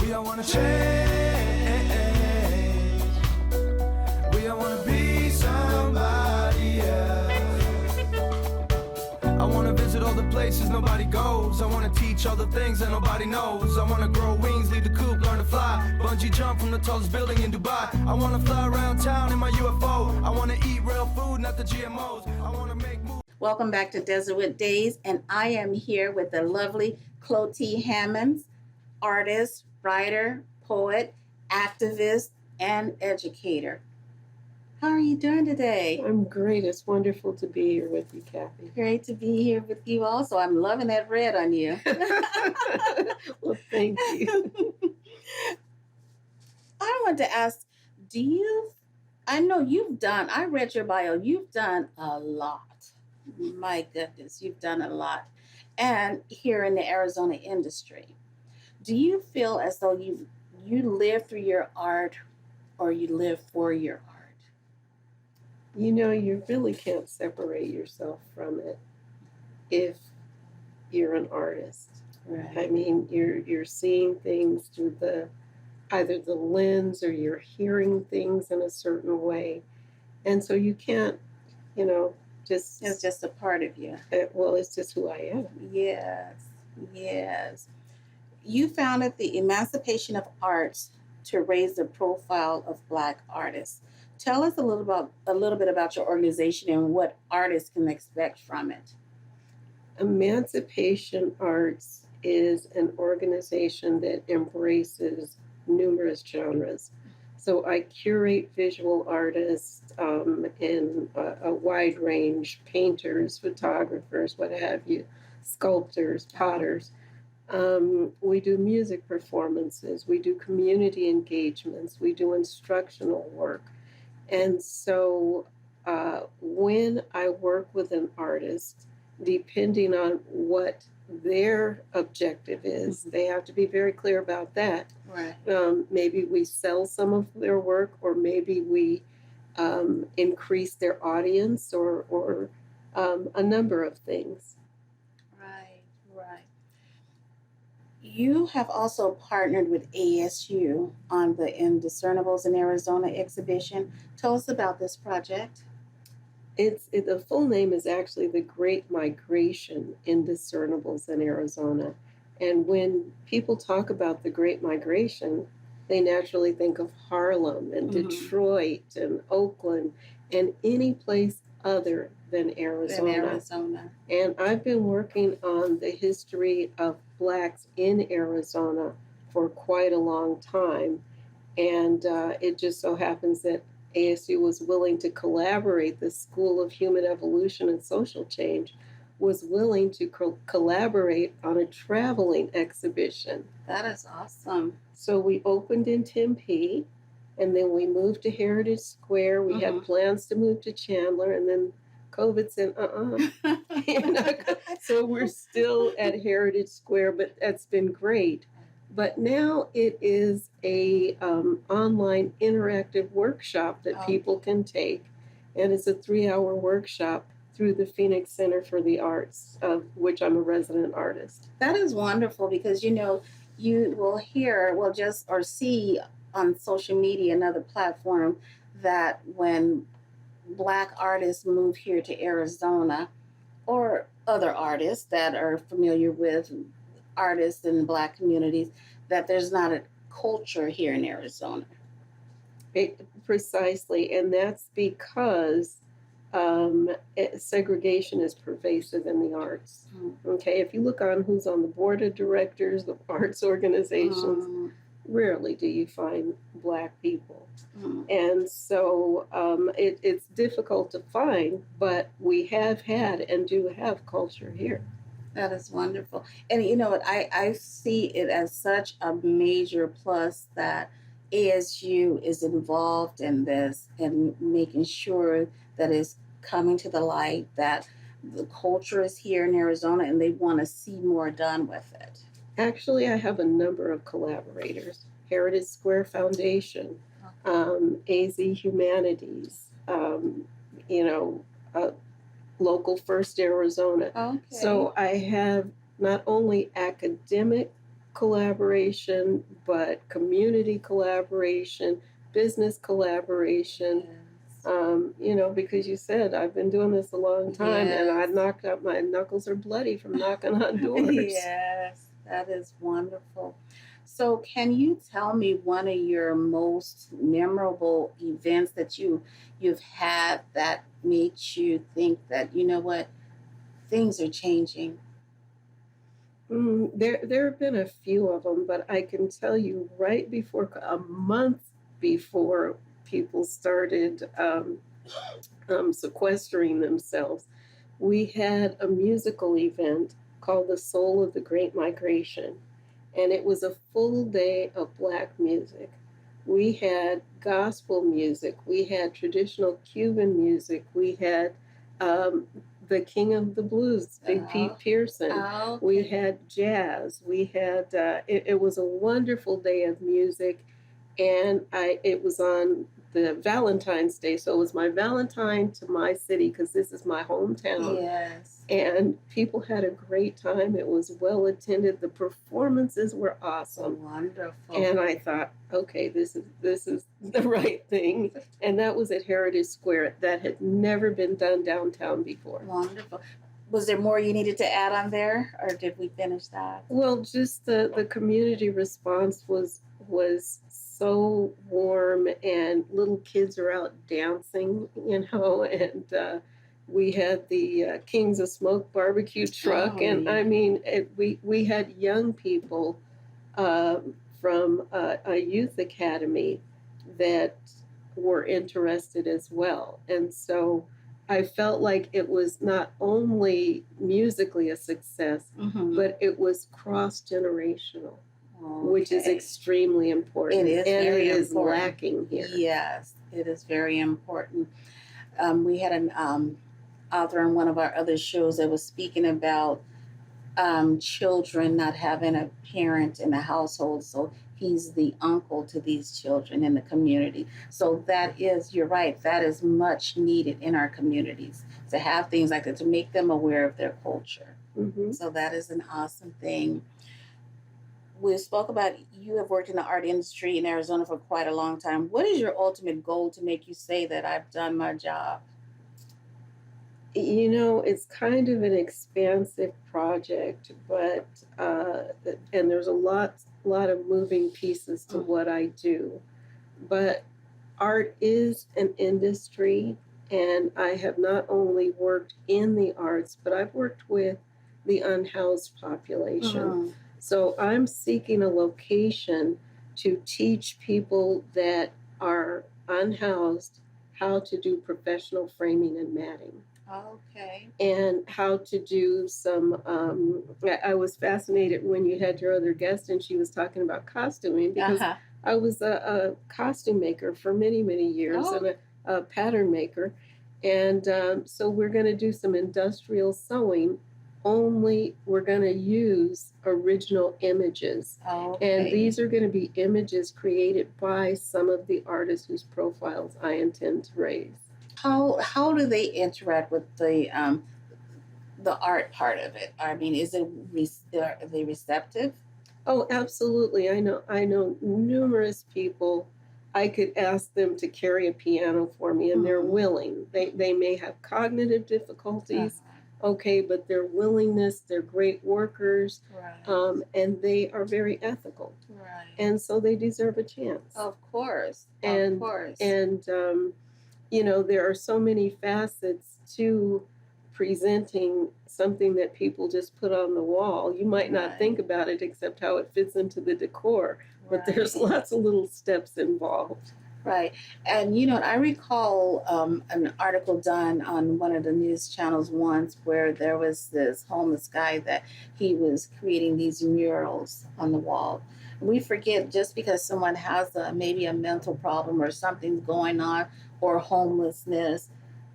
We all wanna change. We all wanna be somebody else. I wanna visit all the places nobody goes. I wanna teach all the things that nobody knows. I wanna grow wings, leave the coop, learn to fly. Bungee jump from the tallest building in Dubai. I wanna fly around town in my UFO. I wanna eat real food, not the GMOs. I wanna make moves. Welcome back to Desert Days, and I am here with the lovely Clottee Hammons, artist, writer, poet, activist, and educator. How are you doing today? I'm great. It's wonderful to be here with you, Kathy. Great to be here with you also. I'm loving that red on you. Well, thank you. I want to ask, I know I read your bio, you've done a lot. My goodness, you've done a lot. And here in the Arizona industry, do you feel as though you live through your art or you live for your art? You really can't separate yourself from it if you're an artist. Right. I mean, you're seeing things through either the lens or you're hearing things in a certain way. And so you can't, just... It's just a part of you. It's just who I am. Yes. You founded the Emancipation of Arts to raise the profile of Black artists. Tell us a little bit about your organization and what artists can expect from it. Emancipation Arts is an organization that embraces numerous genres. So I curate visual artists in a wide range, painters, photographers, what have you, sculptors, potters. We do music performances, we do community engagements, we do instructional work. And so when I work with an artist, depending on what their objective is, they have to be very clear about that. Right. Maybe we sell some of their work, or maybe we increase their audience, or a number of things. Right. You have also partnered with ASU on the Indiscernibles in Arizona exhibition. Tell us about this project. The full name is actually the Great Migration Indiscernibles in Arizona. And when people talk about the Great Migration, they naturally think of Harlem and Detroit and Oakland and any place other than Arizona. And I've been working on the history of Blacks in Arizona for quite a long time. And it just so happens that ASU was willing to collaborate. The School of Human Evolution and Social Change was willing to collaborate on a traveling exhibition. That is awesome. So we opened in Tempe, and then we moved to Heritage Square. We had plans to move to Chandler, and then COVID said, So we're still at Heritage Square, but that's been great. But now it is a online interactive workshop that people can take. And it's a 3-hour workshop through the Phoenix Center for the Arts, of which I'm a resident artist. That is wonderful because, you will hear, or see on social media, another platform, that when Black artists move here to Arizona, or other artists that are familiar with artists in Black communities, that there's not a culture here in Arizona. Precisely, and that's because segregation is pervasive in the arts. Okay, if you look on who's on the board of directors of arts organizations, rarely do you find Black people. And so it's difficult to find, but we have had and do have culture here. That is wonderful. And you know what, I see it as such a major plus that ASU is involved in this and making sure that it's coming to the light that the culture is here in Arizona and they want to see more done with it. Actually, I have a number of collaborators. Heritage Square Foundation, AZ Humanities, Local First Arizona. Okay. So I have not only academic collaboration, but community collaboration, business collaboration. Because you said I've been doing this a long time, and I Yes. knocked out my knuckles are bloody from knocking on doors. Yes, that is wonderful. So, can you tell me one of your most memorable events that you've had that made you think that you know what things are changing? There have been a few of them, but I can tell you right before a month before people started sequestering themselves, we had a musical event called The Soul of the Great Migration, and it was a full day of Black music. We had gospel music, we had traditional Cuban music, we had um, the King of the Blues, Big Pete Oh, Pearson. We okay. had jazz. We had it was a wonderful day of music, and it was on the Valentine's Day, so it was my Valentine to my city because this is my hometown, Yes. and people had a great time. It was well attended. The performances were awesome, Wonderful. and I thought, okay, this is the right thing. And that was at Heritage Square. That had never been done downtown before. Wonderful. Was there more you needed to add on there, or did we finish that? Well, just the community response was so warm, and little kids are out dancing, and we had the Kings of Smoke barbecue truck, Oh, and I yeah. mean, we had young people from a youth academy that were interested as well, and so I felt like it was not only musically a success, Mm-hmm. but it was cross generational, which is Okay. extremely important. It is And very it is important. lacking here. Yes, it is very important. We had an author on one of our other shows that was speaking about children not having a parent in the household. So he's the uncle to these children in the community. So that is, you're right, that is much needed in our communities to have things like that to make them aware of their culture. Hmm. So that is an awesome thing. We spoke about you have worked in the art industry in Arizona for quite a long time. What is your ultimate goal to make you say that I've done my job? It's kind of an expansive project, but and there's a lot of moving pieces to what I do. But art is an industry, and I have not only worked in the arts, but I've worked with the unhoused population. Mm-hmm. So I'm seeking a location to teach people that are unhoused how to do professional framing and matting, Okay. and how to do some. I was fascinated when you had your other guest and she was talking about costuming, because Uh-huh. I was a costume maker for many, many years, Oh, and a pattern maker. And so we're going to do some industrial sewing, only we're going to use original images. And okay. these are going to be images created by some of the artists whose profiles I intend to raise. How do they interact with the art part of it? I mean, are they receptive? Oh, absolutely. I know numerous people. I could ask them to carry a piano for me, and they're Mhm. willing. They may have cognitive difficulties, okay, but their willingness, they're great workers, Right. and they are very ethical. Right. And so they deserve a chance. Of course. Of And course. and there are so many facets to presenting something that people just put on the wall. You might not think Right. about it except how it fits into the decor, but there's Right. lots of little steps involved. Right. And I recall an article done on one of the news channels once where there was this homeless guy that he was creating these murals on the wall. We forget just because someone has maybe a mental problem or something's going on or homelessness,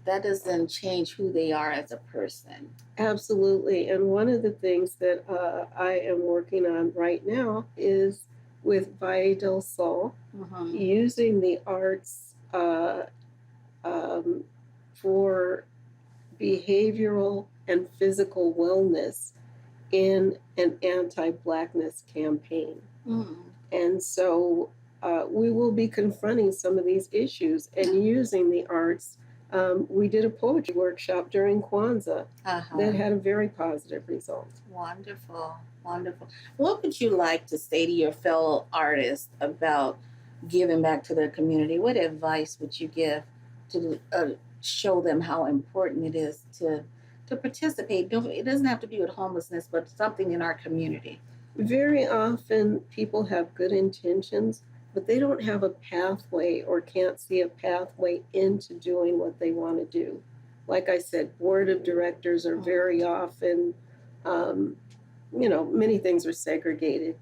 that doesn't change who they are as a person. Absolutely. And one of the things that I am working on right now is with Valle del Sol, Mm-hmm. using the arts um, for behavioral and physical wellness in an anti-Blackness campaign. Mm. And so we will be confronting some of these issues and using the arts. We did a poetry workshop during Kwanzaa that had a very positive result. Wonderful, wonderful. What would you like to say to your fellow artists about giving back to their community? What advice would you give to show them how important it is to participate? It doesn't have to be with homelessness, but something in our community. Very often people have good intentions, but they don't have a pathway or can't see a pathway into doing what they want to do. Like I said, board of directors are very often, many things are segregated.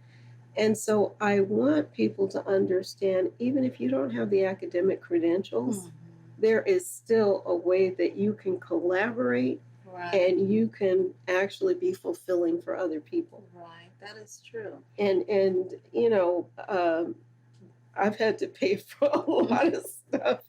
And so I want people to understand, even if you don't have the academic credentials, there is still a way that you can collaborate. Right. And you can actually be fulfilling for other people. Right, that is true. And I've had to pay for a lot of stuff,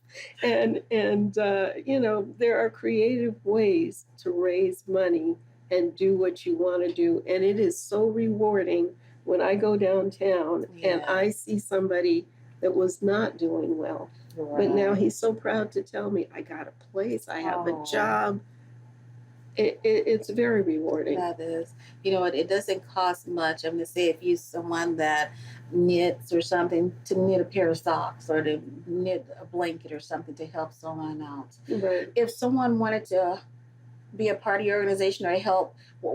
and there are creative ways to raise money and do what you want to do, and it is so rewarding when I go downtown and I see somebody that was not doing well, but now he's so proud to tell me, I got a place, I have a job. It's very rewarding. That is. It doesn't cost much. I'm going to say if you're someone that knits or something, to knit a pair of socks or to knit a blanket or something to help someone out. Right. If someone wanted to be a part of your organization or help,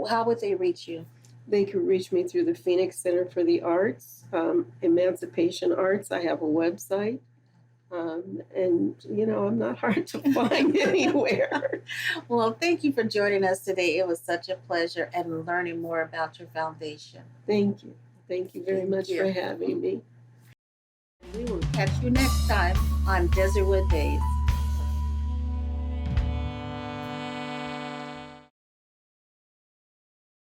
how would they reach you? They could reach me through the Phoenix Center for the Arts, Emancipation Arts. I have a website. And I'm not hard to find anywhere. Well, thank you for joining us today. It was such a pleasure and learning more about your foundation. Thank you. Thank you very much for having me. We will catch you next time on Desertwood Days.